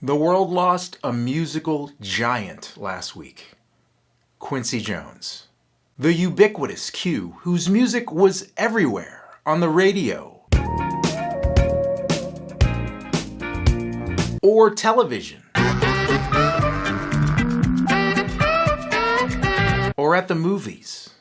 The world lost a musical giant last week, Quincy Jones. The ubiquitous Q, whose music was everywhere, on the radio, or television, or at the movies.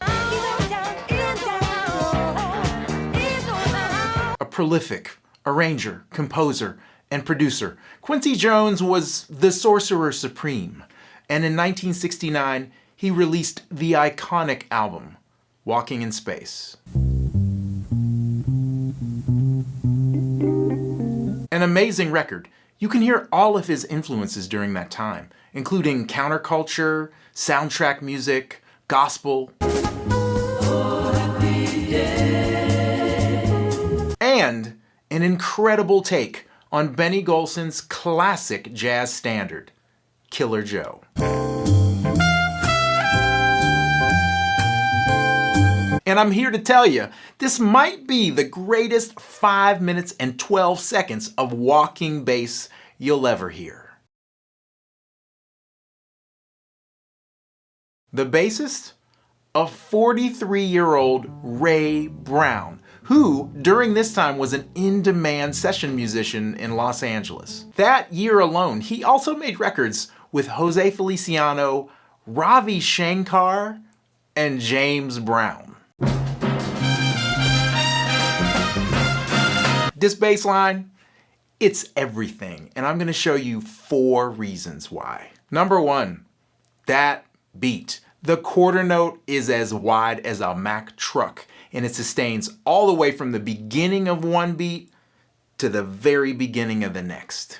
A prolific arranger, composer, and producer, Quincy Jones was the sorcerer supreme, and in 1969 he released the iconic album, Walking in Space. An amazing record. You can hear all of his influences during that time, including counterculture, soundtrack music, gospel, and an incredible take on Benny Golson's classic jazz standard, Killer Joe. And I'm here to tell you, this might be the greatest 5 minutes and 12 seconds of walking bass you'll ever hear. The bassist? A 43-year-old Ray Brown, who during this time was an in-demand session musician in Los Angeles. That year alone, he also made records with Jose Feliciano, Ravi Shankar, and James Brown. This bass line, it's everything, and I'm going to show you 4 reasons why. Number 1, that beat. The quarter note is as wide as a Mack truck, and it sustains all the way from the beginning of one beat to the very beginning of the next.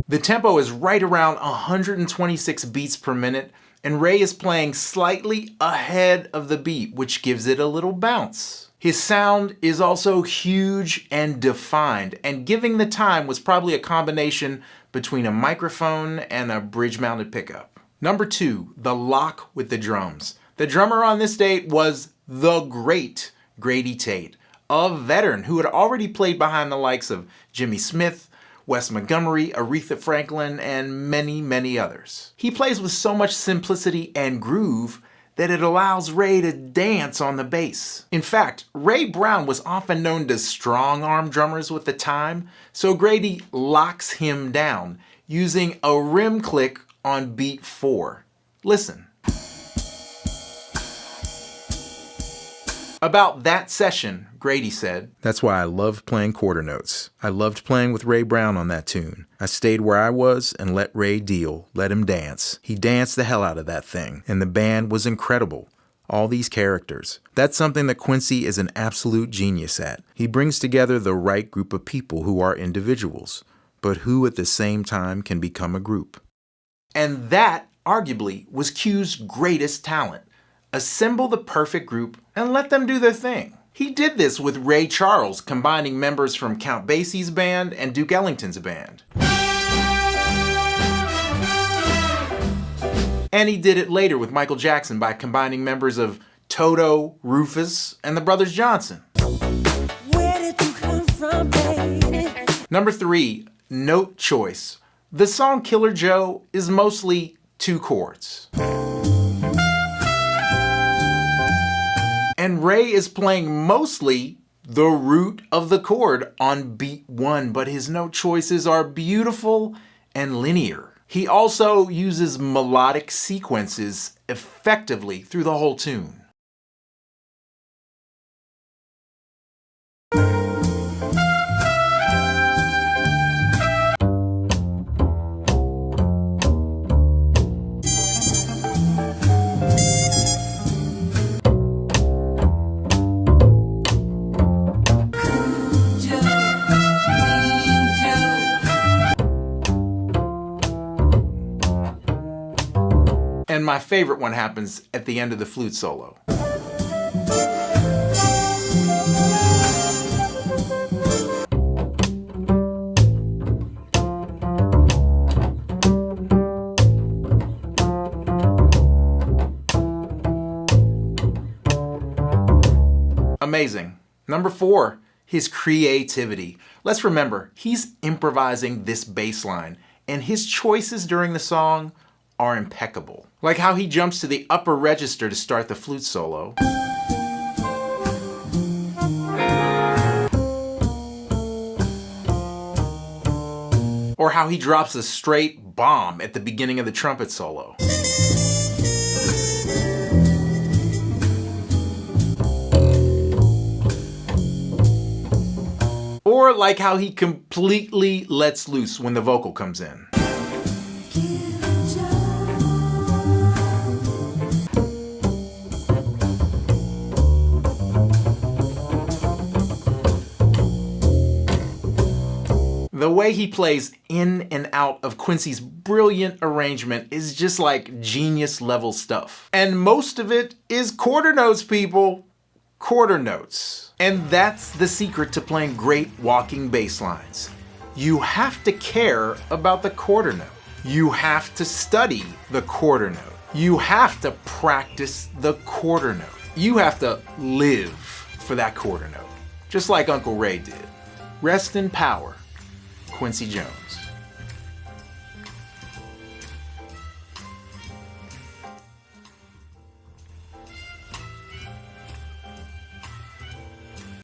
The tempo is right around 126 beats per minute, and Ray is playing slightly ahead of the beat, which gives it a little bounce. His sound is also huge and defined, and giving the time was probably a combination between a microphone and a bridge-mounted pickup. Number 2, the lock with the drums. The drummer on this date was the great Grady Tate, a veteran who had already played behind the likes of Jimmy Smith, Wes Montgomery, Aretha Franklin, and many, many others. He plays with so much simplicity and groove that it allows Ray to dance on the bass. In fact, Ray Brown was often known to strong-arm drummers with the time, so Grady locks him down using a rim click on beat 4. Listen. About that session, Grady said, "That's why I loved playing quarter notes. I loved playing with Ray Brown on that tune. I stayed where I was and let Ray deal, let him dance. He danced the hell out of that thing, and the band was incredible. All these characters. That's something that Quincy is an absolute genius at. He brings together the right group of people who are individuals, but who at the same time can become a group." And that, arguably, was Q's greatest talent. Assemble the perfect group and let them do their thing. He did this with Ray Charles, combining members from Count Basie's band and Duke Ellington's band. And he did it later with Michael Jackson by combining members of Toto, Rufus, and the Brothers Johnson. Where did you come from, baby? Number 3, note choice. The song Killer Joe is mostly 2 chords. And Ray is playing mostly the root of the chord on beat 1, but his note choices are beautiful and linear. He also uses melodic sequences effectively through the whole tune. And my favorite one happens at the end of the flute solo. amazing. Number 4, his creativity. Let's remember, he's improvising this bass line, and his choices during the song are impeccable. Like how he jumps to the upper register to start the flute solo. Or how he drops a straight bomb at the beginning of the trumpet solo. Or like how he completely lets loose when the vocal comes in. The way he plays in and out of Quincy's brilliant arrangement is just like genius level stuff. And most of it is quarter notes, people. Quarter notes. And that's the secret to playing great walking bass lines. You have to care about the quarter note. You have to study the quarter note. You have to practice the quarter note. You have to live for that quarter note. Just like Uncle Ray did. Rest in power, Quincy Jones.